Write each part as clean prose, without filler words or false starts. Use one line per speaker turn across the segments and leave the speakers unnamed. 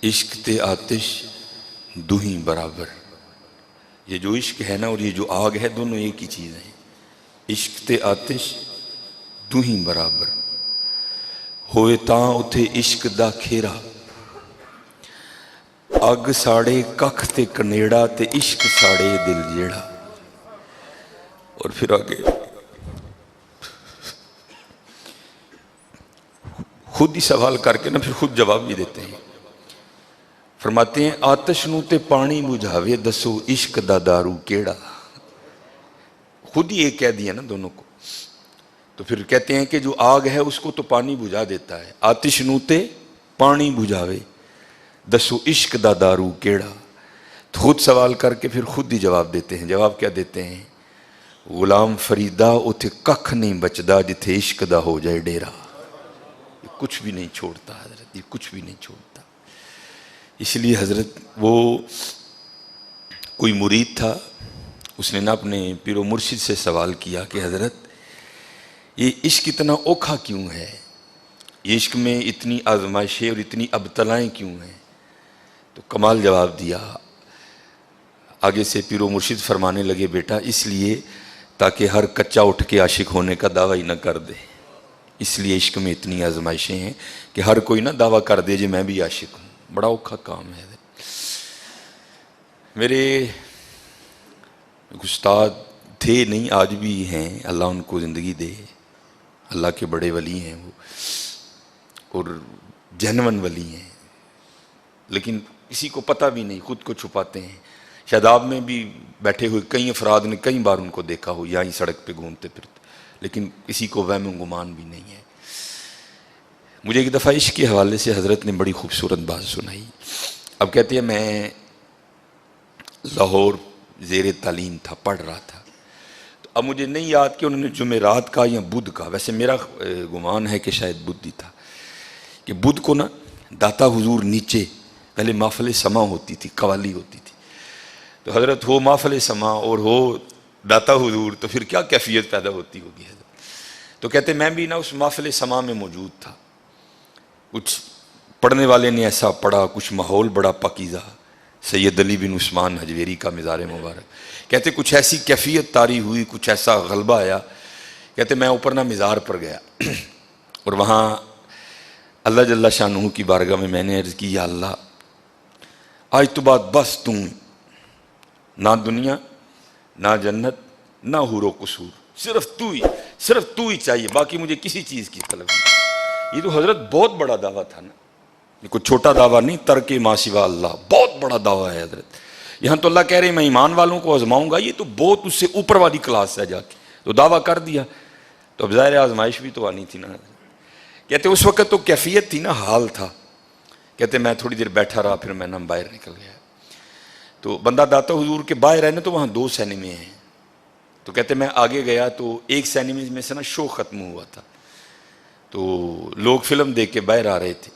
عشق تے آتش دوہیں برابر. یہ جو عشق ہے نا اور یہ جو آگ ہے دونوں ایک ہی چیز ہیں. عشق تے آتش دوہیں برابر ہوئے تاں اتھے عشق دا کھیرا. اگ ساڑے ککھ تے کنیڑا تے عشق ساڑے دل جیڑا. اور پھر آگے خود ہی سوال کر کے نا پھر خود جواب بھی دیتے ہیں. فرماتے ہیں آتش نو تے پانی بجھاوے دسو عشق دا دارو کیڑا. خود ہی ایک کہہ دیا نا دونوں کو. تو پھر کہتے ہیں کہ جو آگ ہے اس کو تو پانی بجھا دیتا ہے. آتش نو تے پانی بجھاوے دسو عشق دا دارو کیڑا. تو خود سوال کر کے پھر خود ہی جواب دیتے ہیں. جواب کیا دیتے ہیں؟ غلام فریدہ اتھے ککھ نہیں بچدا جتھے عشق دا ہو جائے ڈیرا. یہ کچھ بھی نہیں چھوڑتا حضرت، یہ کچھ بھی نہیں چھوڑتا. اس لیے حضرت وہ کوئی مرید تھا، اس نے نا اپنے پیر و مرشد سے سوال کیا کہ حضرت یہ عشق اتنا اوکھا کیوں ہے، یہ عشق میں اتنی آزمائشیں اور اتنی ابتلائیں کیوں ہیں؟ تو کمال جواب دیا. آگے سے پیر و مرشد فرمانے لگے بیٹا اس لیے تاکہ ہر کچا اٹھ کے عاشق ہونے کا دعویٰ ہی نہ کر دے. اس لیے عشق میں اتنی آزمائشیں ہیں کہ ہر کوئی نہ دعویٰ کر دے جی میں بھی عاشق ہوں. بڑا اوکھا کام ہے. میرے استاد تھے نہیں، آج بھی ہیں، اللہ ان کو زندگی دے. اللہ کے بڑے ولی ہیں وہ اور جینون ولی ہیں، لیکن کسی کو پتہ بھی نہیں، خود کو چھپاتے ہیں. شاداب میں بھی بیٹھے ہوئے کئی افراد نے کئی بار ان کو دیکھا ہو یہاں ہی سڑک پہ گھومتے پھرتے، لیکن کسی کو وہم و گمان بھی نہیں ہے. مجھے ایک دفعہ عشق کے حوالے سے حضرت نے بڑی خوبصورت بات سنائی. اب کہتے ہیں میں لاہور زیر تعلیم تھا، پڑھ رہا تھا. تو اب مجھے نہیں یاد کہ انہوں نے جمعرات کا یا بدھ کا، ویسے میرا گمان ہے کہ شاید بدھ ہی تھا، کہ بدھ کو نا داتا حضور نیچے پہلے محفل سما ہوتی تھی، قوالی ہوتی تھی. تو حضرت ہو محفل سما اور ہو داتا حضور تو پھر کیا کیفیت پیدا ہوتی ہوگی حضرت. تو کہتے میں بھی نا اس محفل سما میں موجود تھا. کچھ پڑھنے والے نے ایسا پڑھا، کچھ ماحول بڑا پاکیزہ، سید علی بن عثمان حجویری کا مزار مبارک. کہتے کچھ ایسی کیفیت طاری ہوئی، کچھ ایسا غلبہ آیا. کہتے میں اوپر نہ مزار پر گیا اور وہاں اللہ جل شانہ کی بارگاہ میں نے عرض کی یا اللہ آج تو بات بس تم، نہ دنیا نہ جنت نہ حور و قصور، صرف تو ہی چاہیے، باقی مجھے کسی چیز کی طلب نہیں. یہ تو حضرت بہت بڑا دعویٰ تھا نا، یہ کوئی چھوٹا دعویٰ نہیں. ترک ما سوا اللہ بہت بڑا دعویٰ ہے حضرت. یہاں تو اللہ کہہ رہے ہیں میں ایمان والوں کو آزماؤں گا، یہ تو بہت اس سے اوپر والی کلاس ہے. جا کے تو دعویٰ کر دیا تو اب ظاہر آزمائش بھی تو آنی تھی نا. کہتے اس وقت تو کیفیت تھی نا، حال تھا. کہتے میں تھوڑی دیر بیٹھا رہا، پھر میں نا باہر نکل گیا. تو بندہ داتا حضور کے باہر ہے نا، تو وہاں 2 سینمے ہیں. تو کہتے میں آگے گیا تو ایک سینمے میں سے نا شو ختم ہوا تھا، تو لوگ فلم دیکھ کے باہر آ رہے تھے.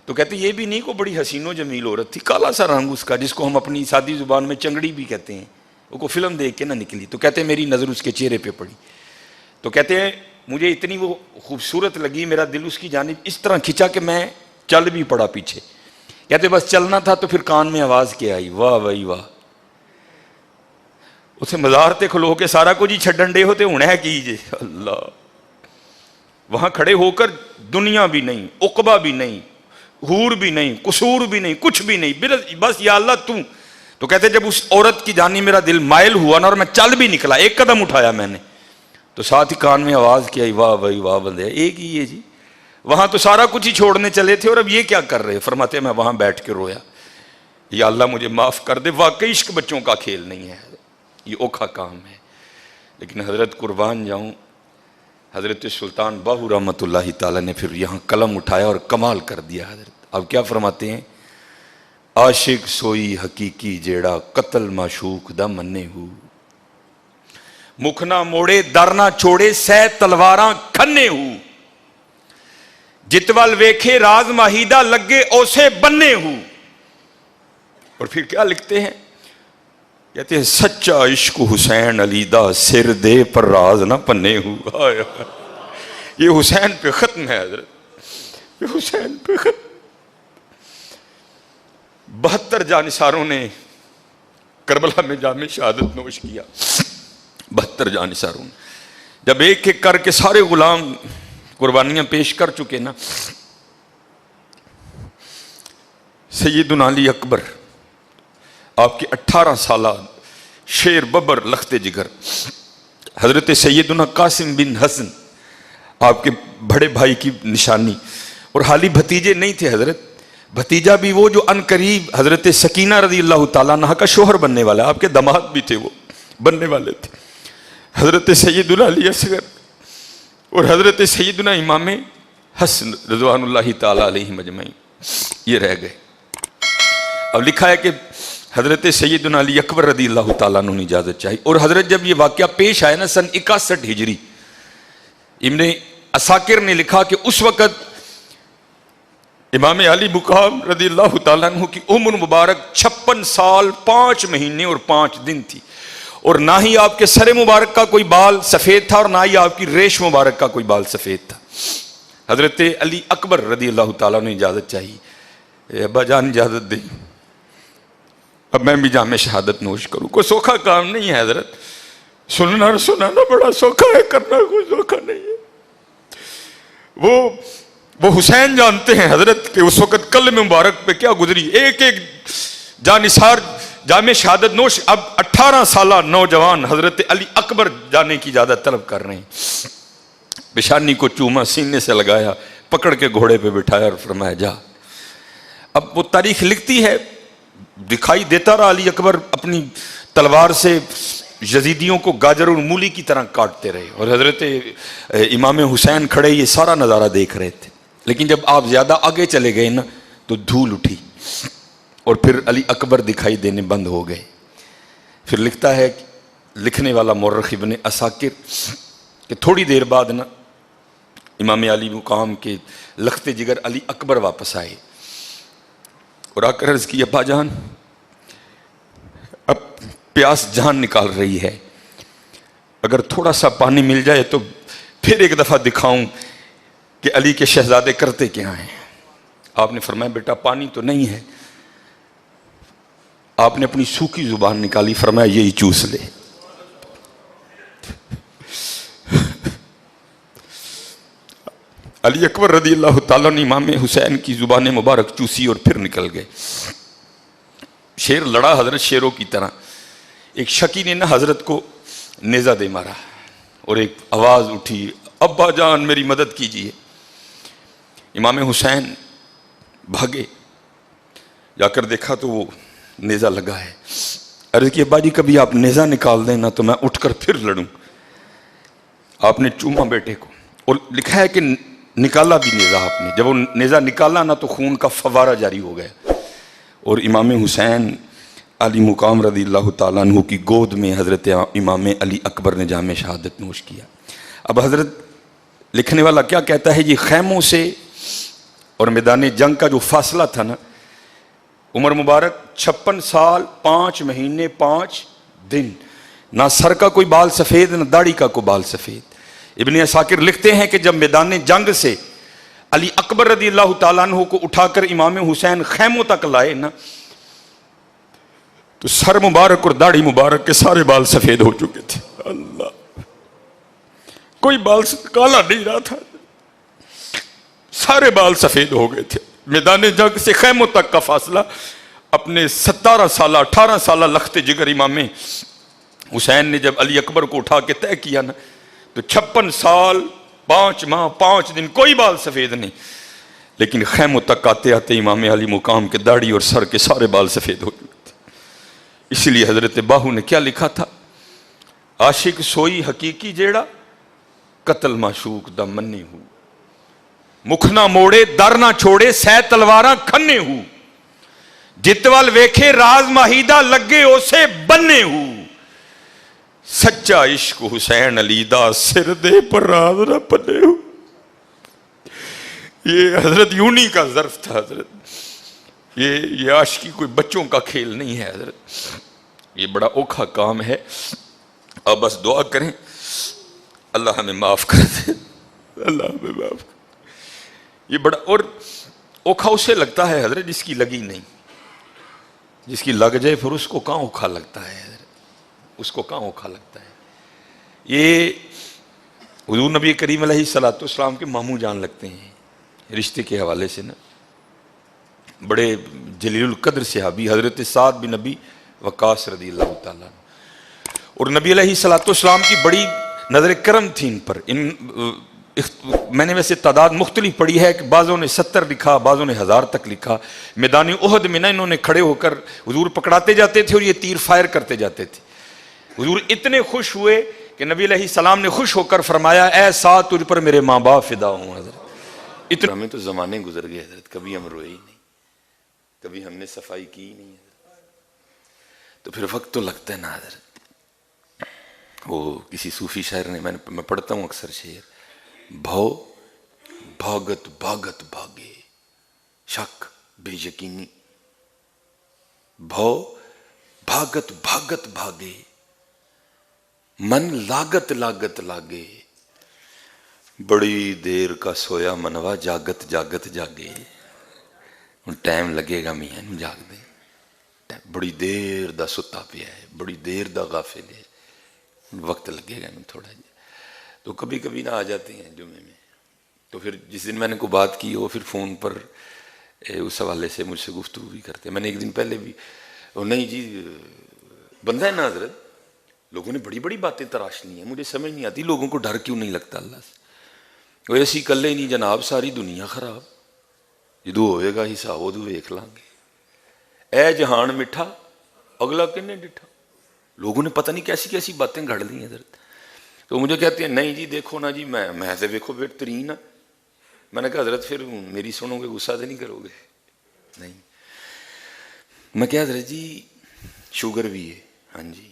تو کہتے یہ بھی نہیں کو بڑی حسین و جمیل عورت تھی، کالا سا رنگ اس کا، جس کو ہم اپنی سادی زبان میں چنگڑی بھی کہتے ہیں. وہ کو فلم دیکھ کے نہ نکلی. تو کہتے میری نظر اس کے چہرے پہ پڑی. تو کہتے ہیں مجھے اتنی وہ خوبصورت لگی، میرا دل اس کی جانب اس طرح کھنچا کہ میں چل بھی پڑا پیچھے. کہتے بس چلنا تھا تو پھر کان میں آواز کیا آئی، واہ بھائی واہ، اسے مزار تے کھلو کے سارا کچھ ہی چھڈن ڈے ہوتے ہونا ہے کیجئے. اللہ وہاں کھڑے ہو کر دنیا بھی نہیں، عقبہ بھی نہیں، حور بھی نہیں، قصور بھی نہیں، کچھ بھی نہیں، بس یا اللہ تو. تو کہتے جب اس عورت کی جانی میرا دل مائل ہوا نا اور میں چل بھی نکلا، ایک قدم اٹھایا میں نے، تو ساتھ ہی کان میں آواز کیا واہ بھائی واہ بندے ایک ہی ہے جی. وہاں تو سارا کچھ ہی چھوڑنے چلے تھے اور اب یہ کیا کر رہے. فرماتے میں وہاں بیٹھ کے رویا، یا اللہ مجھے معاف کر دے، واقعی عشق بچوں کا کھیل نہیں ہے، یہ اوکھا کام ہے. لیکن حضرت قربان جاؤں، حضرت سلطان باہو رحمۃ اللہ تعالیٰ نے پھر یہاں قلم اٹھایا اور کمال کر دیا حضرت. اب کیا فرماتے ہیں؟ عاشق سوئی حقیقی جیڑا قتل معشوق دا منے ہو، مکھ نہ موڑے در نہ چھوڑے سہ تلواراں کھنے ہو، جتوال ویکھے راز ماہیدہ لگے اوسے بننے ہو. اور پھر کیا لکھتے ہیں؟ کہتے ہیں سچا عشق حسین علی دا سر دے پر راز نہ پنے ہو. یہ حسین پہ ختم ہے حضرت، یہ حسین پہ ختم. 72 جانثاروں نے کربلا میں جام شہادت نوش کیا. 72 جانثاروں نے جب ایک ایک کر کے سارے غلام قربانیاں پیش کر چکے نا، سیدنا علی اکبر آپ کے 18 سالہ شیر ببر لخت جگر، حضرت سیدنا قاسم بن حسن آپ کے بڑے بھائی کی نشانی، اور حالی بھتیجے نہیں تھے حضرت، بھتیجا بھی وہ جو عنقریب حضرت سکینہ رضی اللہ تعالیٰ عنہ کا شوہر بننے والا، آپ کے داماد بھی تھے، وہ بننے والے تھے، حضرت سیدنا علی اصغر اور حضرت سیدنا امام حسن رضوان اللہ تعالیٰ علیہ مجمعین، یہ رہ گئے. اب لکھا ہے کہ حضرت سیدنا علی اکبر رضی اللہ تعالیٰ عنہ نے اجازت چاہی، اور حضرت جب یہ واقعہ پیش آیا نا سن 61 ہجری، ابن عساکر نے لکھا کہ اس وقت امام علی مقام رضی اللہ تعالیٰ عنہ کی عمر مبارک 56 سال 5 مہینے اور 5 دن تھی، اور نہ ہی آپ کے سر مبارک کا کوئی بال سفید تھا اور نہ ہی آپ کی ریش مبارک کا کوئی بال سفید تھا. حضرت علی اکبر رضی اللہ تعالیٰ نے اجازت چاہی، ابا جان اجازت دیں، اب میں بھی جام شہادت نوش کروں. کوئی سوکھا کام نہیں ہے حضرت، سننا اور سنانا بڑا سوکھا ہے، کرنا کوئی سوکھا نہیں ہے. وہ حسین جانتے ہیں حضرت کہ اس وقت کلم مبارک پہ کیا گزری، ایک ایک جانثار جام شہادت نوش. اب 18 سالہ نوجوان حضرت علی اکبر جانے کی اجازت طلب کر رہے ہیں، پیشانی کو چوما، سینے سے لگایا، پکڑ کے گھوڑے پہ بٹھایا اور فرمایا جا. اب وہ تاریخ لکھتی ہے، دکھائی دیتا رہا علی اکبر اپنی تلوار سے یزیدیوں کو گاجر اور مولی کی طرح کاٹتے رہے، اور حضرت امام حسین کھڑے یہ سارا نظارہ دیکھ رہے تھے. لیکن جب آپ زیادہ آگے چلے گئے نا تو دھول اٹھی اور پھر علی اکبر دکھائی دینے بند ہو گئے. پھر لکھتا ہے لکھنے والا مورخ ابن عساکر کہ تھوڑی دیر بعد نا امام علی مقام کے لخت جگر علی اکبر واپس آئے اور آ کر عرض کی، ابا جان اب پیاس جان نکال رہی ہے، اگر تھوڑا سا پانی مل جائے تو پھر ایک دفعہ دکھاؤں کہ علی کے شہزادے کرتے کیا ہیں. آپ نے فرمایا بیٹا پانی تو نہیں ہے. آپ نے اپنی سوکھی زبان نکالی، فرمایا یہی چوس لے. علی اکبر رضی اللہ تعالیٰ نے امام حسین کی زبان مبارک چوسی اور پھر نکل گئے. شیر لڑا حضرت شیروں کی طرح. ایک شکی نے نہ حضرت کو نیزہ دے مارا اور ایک آواز اٹھی، ابا جان میری مدد کیجیے. امام حسین بھاگے، جا کر دیکھا تو وہ نیزہ لگا ہے. عرض کی ابا جی کبھی آپ نیزہ نکال دیں نا تو میں اٹھ کر پھر لڑوں. آپ نے چوما بیٹے کو، اور لکھا ہے کہ نکالا بھی نیزہ آپ نے. جب وہ نیزہ نکالا نا تو خون کا فوارہ جاری ہو گیا، اور امام حسین علی مقام رضی اللہ تعالیٰ عنہ کی گود میں حضرت امام علی اکبر نے جام شہادت نوش کیا. اب حضرت لکھنے والا کیا کہتا ہے، یہ خیموں سے اور میدان جنگ کا جو فاصلہ تھا نا، عمر مبارک 56 سال 5 مہینے 5 دن، نہ سر کا کوئی بال سفید نہ داڑھی کا کوئی بال سفید. ابن عساکر لکھتے ہیں کہ جب میدان جنگ سے علی اکبر رضی اللہ تعالیٰ عنہ کو اٹھا کر امام حسین خیموں تک لائے نا تو سر مبارک اور داڑھی مبارک کے سارے بال سفید ہو چکے تھے. اللہ، کوئی بال کالا نہیں رہا تھا، سارے بال سفید ہو گئے تھے. میدان جنگ سے خیموں تک کا فاصلہ اپنے 17 سالہ 18 سالہ لخت جگر امام حسین نے جب علی اکبر کو اٹھا کے طے کیا نا تو 56 سال 5 ماہ 5 دن کوئی بال سفید نہیں. لیکن خیموں تک آتے آتے امام علی مقام کے داڑھی اور سر کے سارے بال سفید ہو چکے تھے. اسی لیے حضرت باہو نے کیا لکھا تھا، عاشق سوئی حقیقی جیڑا قتل معشوق دا منی ہو، مکھ نہ موڑے در نہ چھوڑے سہ تلواراں کھنے ہو، جتوال ویکھے راز ماہیدہ لگے اسے بننے ہو، سچا عشق حسین علی دا سر دے پر راز نہ پنے ہو. یہ حضرت یونی کا ظرف تھا حضرت. یہ عاشقی کوئی بچوں کا کھیل نہیں ہے حضرت، یہ بڑا اوکھا کام ہے. اب بس دعا کریں اللہ ہمیں معاف کر دے، اللہ ہمیں معاف کر دے. یہ بڑا اور اوکھا اسے لگتا ہے حضرت جس کی لگی نہیں. جس کی لگ جائے پھر اس کو کہاں اوکھا لگتا ہے، اس کو کہاں اوکھا لگتا ہے. یہ حضور نبی کریم علیہ الصلوۃ والسلام کے ماموں جان لگتے ہیں رشتے کے حوالے سے نا. بڑے جلیل القدر صحابی حضرت سعد بن نبی وقاص رضی اللہ تعالیٰ عنہ. اور نبی علیہ الصلوۃ والسلام کی بڑی نظر کرم تھی ان پر. میں نے ویسے تعداد مختلف پڑھی ہے کہ بعضوں نے 70 لکھا، بعضوں نے 1000 تک لکھا. میدان احد میں نا انہوں نے کھڑے ہو کر حضور پکڑاتے جاتے تھے اور یہ تیر فائر کرتے جاتے تھے. حضور اتنے خوش ہوئے کہ نبی علیہ السلام نے خوش ہو کر فرمایا اے سعد تجھ پر میرے ماں باپ فدا ہوں. حضرت اتنا ہمیں تو زمانے گزر گئے حضرت، کبھی ہم روئے ہی نہیں، کبھی ہم نے صفائی کی ہی نہیں. تو پھر وقت تو لگتا ہے نا حضرت. وہ کسی صوفی شاعر نے، میں پڑھتا ہوں اکثر شعر، بھو بھاگت بھاگت بھاگے شک بے یقینی، بھو بھاگت بھاگت بھاگے من لاگت لاگت لاگے، بڑی دیر کا سویا منوا جاگت جاگت جاگے. ٹائم لگے گا میاں جاگ دے، بڑی دیر دا ستا پیا ہے، بڑی دیر دا غافل ہے، وقت لگے گا تھوڑا جا. تو کبھی کبھی نہ آ جاتے ہیں جمعے میں. تو پھر جس دن میں نے کو بات کی وہ پھر فون پر اس حوالے سے مجھ سے گفتگو بھی کرتے. میں نے ایک دن پہلے بھی نہیں جی بندہ ہے نا حضرت، لوگوں نے بڑی بڑی باتیں تراش لی ہیں، مجھے سمجھ نہیں آتی لوگوں کو ڈر کیوں نہیں لگتا اللہ سے. وہ ایسی کلے نہیں جناب ساری دنیا خراب، جدو ہوئے گا حساب ادو ویکھ لیں گے. اے جہان مٹھا اگلا کنے ڈٹھا. لوگوں نے پتہ نہیں کیسی کیسی باتیں گھڑ لی ہیں حضرت. تو مجھے کہتے ہیں نہیں جی دیکھو نا جی میں سے دیکھو بہترین ہاں. میں نے کہا حضرت پھر میری سنو گے غصہ تو نہیں کرو گے؟ نہیں. میں کہا حضرت جی شوگر بھی ہے، ہاں جی،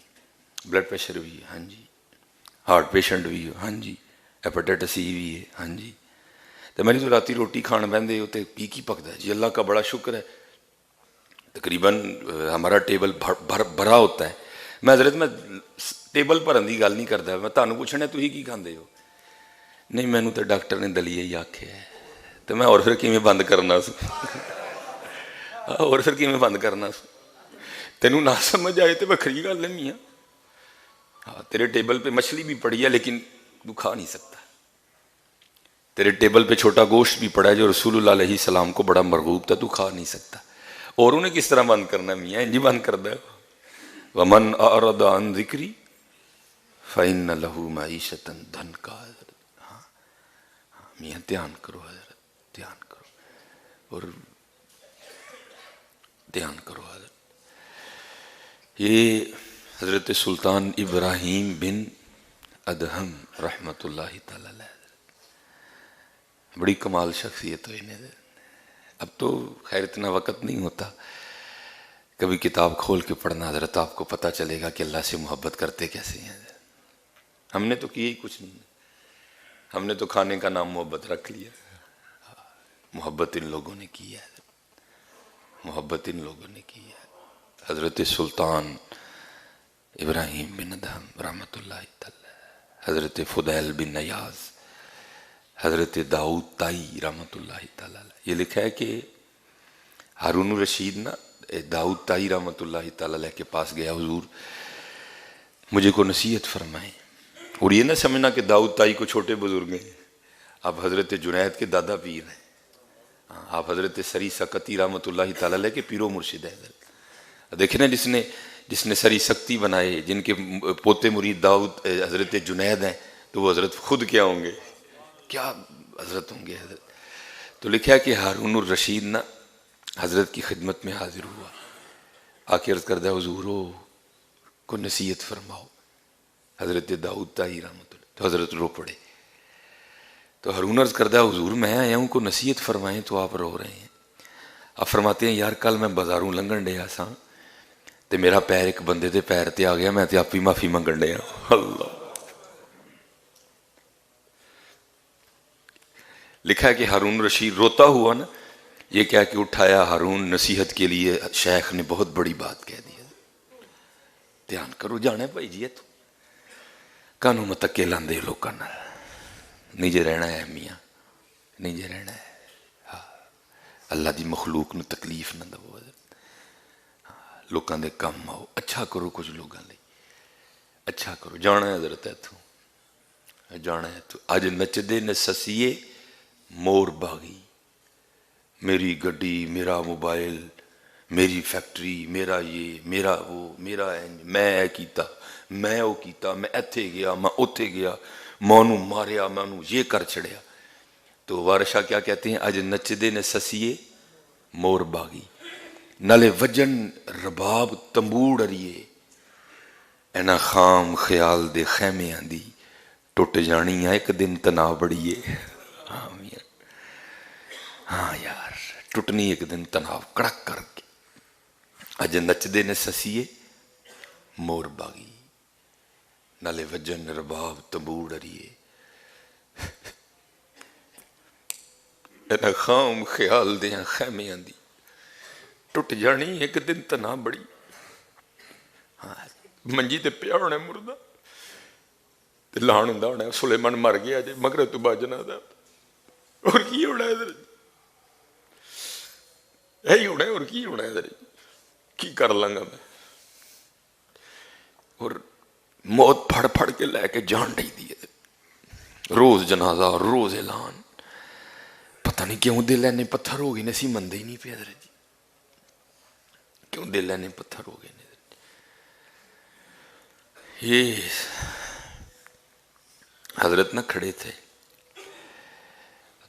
بلڈ پریشر بھی ہے، ہاں جی، ہارٹ پیشنٹ بھی ہے، ہاں جی، ہیپیٹائٹس سی بھی ہے، ہاں جی. تو میں نے تو راتی روٹی کھان بہندے ہوتے کی پکتا ہے جی. اللہ کا بڑا شکر ہے تقریباً ہمارا ٹیبل بھرا ہوتا ہے. میں حضرت میں ٹیبل بھرن کی گل نہیں کرتا، میں تمہیں پوچھنا تھی کی کھاندے ہو؟ نہیں مینوں تو ڈاکٹر نے دلیہ ہی آکھیا ہے. تو میں اور پھر کیویں بند کرنا سو اور پھر کیویں بند کرنا سو؟ تینوں نہ سمجھ آئے تو وکھری گل ہے میاں. ہاں تیرے ٹیبل پہ مچھلی بھی پڑی ہے لیکن تو کھا نہیں سکتا. تیرے ٹیبل پہ چھوٹا گوشت بھی پڑا ہے جو رسول اللہ علیہ السلام کو بڑا مرغوب تھا، تو کھا نہیں سکتا. اور انہیں کس طرح بند کرنا میاں؟ انجی بند کر دے. ومن اعرض عن ذکری فإن له معیشۃ ضنکا. ہاں میاں دھیان کرو حضرت، دھیان کرو اور دھیان کرو حضرت. یہ حضرت سلطان ابراہیم بن ادہم رحمۃ اللہ تعالی علیہ بڑی کمال شخصیت ہوئی نے. اب تو خیر اتنا وقت نہیں ہوتا، کبھی کتاب کھول کے پڑھنا حضرت آپ کو پتہ چلے گا کہ اللہ سے محبت کرتے کیسے ہیں. ہم نے تو کیا ہی کچھ نہیں، ہم نے تو کھانے کا نام محبت رکھ لیا. محبت ان لوگوں نے کی ہے، محبت ان لوگوں نے کی ہے. حضرت سلطان ابراہیم بن ادہم رحمۃ اللہ تعالی، حضرت فضیل بن نیاز، حضرت داؤد تائی رحمۃ اللہ تعالی. یہ لکھا ہے کہ ہارون الرشید نا داؤد تائی رحمۃ اللہ تعالی کے پاس گیا، حضور مجھے کو نصیحت فرمائیں. اور یہ نہ سمجھنا کہ داؤد تائی کو چھوٹے بزرگ ہیں، آپ حضرت جنید کے دادا پیر ہیں، آپ حضرت سری سکتی رحمۃ اللہ تعالی کے پیرو مرشد ہیں. دیکھیں نا جس نے سری سکتی بنائے، جن کے پوتے مرید داؤد حضرت جنید ہیں، تو وہ حضرت خود کیا ہوں گے، کیا حضرت ہوں گے حضرت. تو لکھا ہے کہ ہارون الرشید نا حضرت کی خدمت میں حاضر ہوا، آ کے عرض کردہ حضور کو نصیحت فرماؤ. حضرت داؤد تائی رحمۃ اللہ، تو حضرت رو پڑے. تو ہارون عرض کردہ حضور میں آیا ہوں کو نصیحت فرمائیں تو آپ رو رہے ہیں. آپ فرماتے ہیں یار کل میں بازاروں لنگن ڈیا سا تے میرا پیر ایک بندے دے پیر تے آ گیا، میں تے آپ ہی معافی منگن ڈیا. اللہ لکھا ہے کہ ہارون رشید روتا ہوا نا یہ کہہ کے اٹھایا ہارون نصیحت کے لیے شیخ نے بہت بڑی بات کہہ دی. دھیان کرو جانے بھائی جی تو کانوں متکے لاندے لوکاں نال نہیں جے رہنا ہے میاں، نہیں جے رہنا ہے. ہاں اللہ دی مخلوق نو تکلیف نہ دو. لوگوں کے کام آؤ, اچھا کرو کچھ لوگوں لئی, اچھا کرو. جانا ہے حضرت اتوں, جانا ہے اتوں. اج نچدے نے سسیے مور باغی, میری گڈی, میرا موبائل, میری فیکٹری, میرا یہ, میرا وہ, میرا میں اے کیتا, میں وہ کیتا, میں ایتھے گیا, میں اوتھے گیا, میں انہوں ماریا, میں انہوں یہ کر چھڑیا. تو وارشاہ کیا کہتے ہیں, اج نچدے نے سسیے مور باغی, نالے وجن رباب تمبوڑ اریے, اینا خام خیال دے خیمے آندی ٹوٹ جانی ہے ایک دن تنا بڑیے. ہاں یار ٹوٹنی ایک دن تناو کڑک کر کے. اج نچدے نے سسیے مور باغی, نالے وجن رباب تمبوڑ اریے, اینا خام خیال دیاں خیمے آندی ٹوٹ جانی ایک دن تنا بڑی. ہاں منجی تے پیا ہونا مردہ, لان ہوں ہونا سلیمان مر گیا جی مگر تو باجنا دا, اور کی ہونا ہے ادھر, یہی ہونا ہے اور کی ہونا ہے ادھر, کی کر لنگا میں. اور موت پھڑ پھڑ کے لے کے جان نہیں دی, روز جنازہ روز اعلان. پتہ نہیں کیوں دل اینے پتھر ہو گئے, نسی مندے ہی نہیں پہ ادھر جی, کیوں دل اینے پتھر ہو گئے. یہ حضرت نہ کھڑے تھے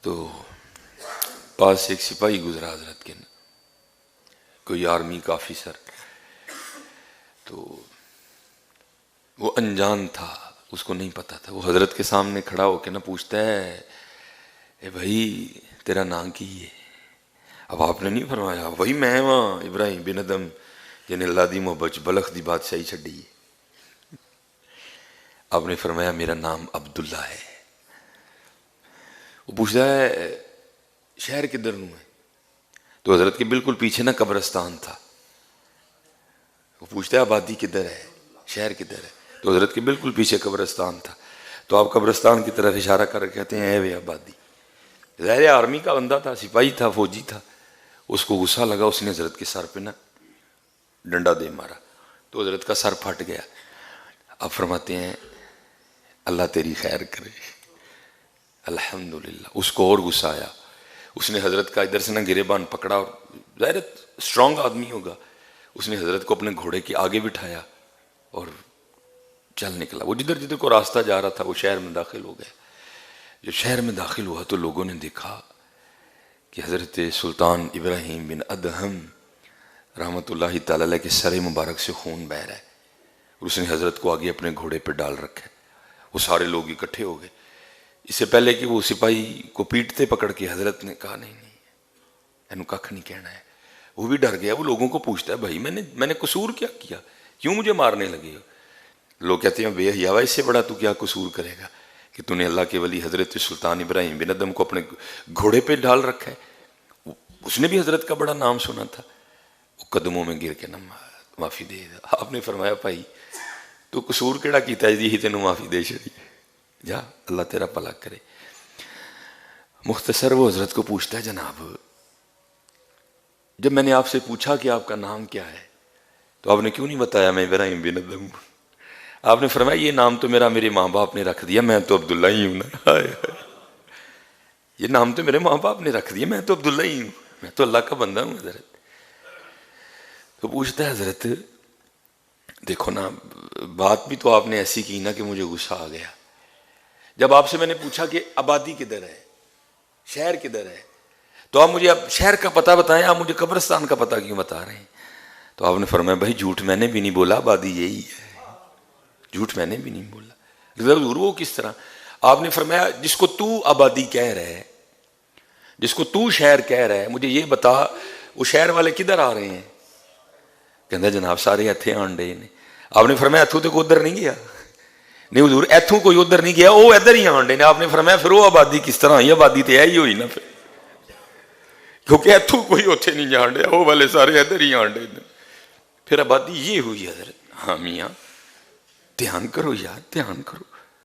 تو پاس ایک سپاہی گزرا حضرت کے, کوئی آرمی کا آفیسر, تو وہ انجان تھا, اس کو نہیں پتا تھا. وہ حضرت کے سامنے کھڑا ہو کے نہ پوچھتا ہے, اے بھائی تیرا نام کی ہے؟ اب آپ نے نہیں فرمایا وہی میں وہاں ابراہیم بن ادم جنہیں اللہ دی محبت بلخ دی بادشاہی چھڈی ہے. آپ نے فرمایا میرا نام عبداللہ ہے. وہ پوچھتا ہے شہر کدھر نوں ہے؟ تو حضرت کے بالکل پیچھے نا قبرستان تھا. وہ پوچھتا ہے آبادی کدھر ہے, شہر کدھر ہے؟ تو حضرت کے بالکل پیچھے قبرستان تھا. تو آپ قبرستان کی طرف اشارہ کر کہتے ہیں اے وے آبادی. ظاہر آرمی کا بندہ تھا, سپاہی تھا, فوجی تھا. اس کو غصہ لگا, اس نے حضرت کے سر پہ نا ڈنڈا دے مارا, تو حضرت کا سر پھٹ گیا. آپ فرماتے ہیں اللہ تیری خیر کرے. الحمدللہ. اس کو اور غصہ آیا, اس نے حضرت کا ادھر سے نہ گریبان پکڑا, اور ظاہر اسٹرانگ آدمی ہوگا, اس نے حضرت کو اپنے گھوڑے کے آگے بٹھایا اور چل نکلا. وہ جدھر جدھر کو راستہ جا رہا تھا وہ شہر میں داخل ہو گیا. جب شہر میں داخل ہوا تو لوگوں نے دیکھا کہ حضرت سلطان ابراہیم بن ادہم رحمۃ اللہ تعالی علیہ کے سر مبارک سے خون بہہ رہا ہے, اور اس نے حضرت کو آگے اپنے گھوڑے پہ ڈال رکھا ہے. وہ سارے لوگ اکٹھے ہو گئے. اس سے پہلے کہ وہ سپاہی کو پیٹتے پکڑ کے, حضرت نے کہا نہیں اینو ککھ نہیں کہنا ہے. وہ بھی ڈر گیا. وہ لوگوں کو پوچھتا ہے بھائی میں نے قصور کیا کیا, کیوں مجھے مارنے لگے ہو؟ لوگ کہتے ہیں بے حیا, اس سے بڑا تو کیا قصور کرے گا کہ تو نے اللہ کے ولی حضرت سلطان ابراہیم بن ادم کو اپنے گھوڑے پہ ڈال رکھا ہے. اس نے بھی حضرت کا بڑا نام سنا تھا. وہ قدموں میں گر کے نہ معافی دے. آپ نے فرمایا بھائی تو قصور کیڑا کیتا ہے جی تینوں معافی دے چڑی, جا اللہ تیرا بھلا کرے. مختصر وہ حضرت کو پوچھتا ہے جناب جب میں نے آپ سے پوچھا کہ آپ کا نام کیا ہے تو آپ نے کیوں نہیں بتایا میں ابراہیم بن ادم. آپ نے فرمایا یہ نام تو میرے ماں باپ نے رکھ دیا, میں تو عبداللہ ہی ہوں نا. یہ نام تو میرے ماں باپ نے رکھ دیا, میں تو عبداللہ ہی ہوں, میں تو اللہ کا بندہ ہوں. حضرت تو پوچھتا ہے حضرت دیکھو نا بات بھی تو آپ نے ایسی کی نا کہ مجھے غصہ آ گیا. جب آپ سے میں نے پوچھا کہ آبادی کدھر ہے, شہر کدھر ہے, تو آپ مجھے اب شہر کا پتہ بتائیں, آپ مجھے قبرستان کا پتہ کیوں بتا رہے ہیں؟ تو آپ نے فرمایا بھائی جھوٹ میں نے بھی نہیں بولا, آبادی یہی ہے, جھوٹ میں نے بھی نہیں بولا. ضرور وہ کس طرح؟ آپ نے فرمایا جس کو تو آبادی کہہ رہے ہے, جس کو تو شہر کہہ رہا ہے, مجھے یہ بتا وہ شہر والے کدھر آ رہے ہیں؟ کہتا جناب سارے ایتھے آن ڈے نے. آپ نے فرمایا اتھوں تو کوئی ادھر نہیں گیا؟ نہیں حضور ایتھوں کوئی ادھر نہیں گیا, وہ ادھر ہی آن ڈے نے. آپ نے فرمایا پھر وہ آبادی کس طرح آئی؟ آبادی تو یہی ہوئی نا پھر, کیونکہ ایتھوں کوئی اتھے نہیں جان ڈیا, وہ والے سارے ادھر ہی آن ڈے نے, پھر آبادی یہ ہوئی. حضرت ہاں میاں دھیان کرو یار, دھیان کرو.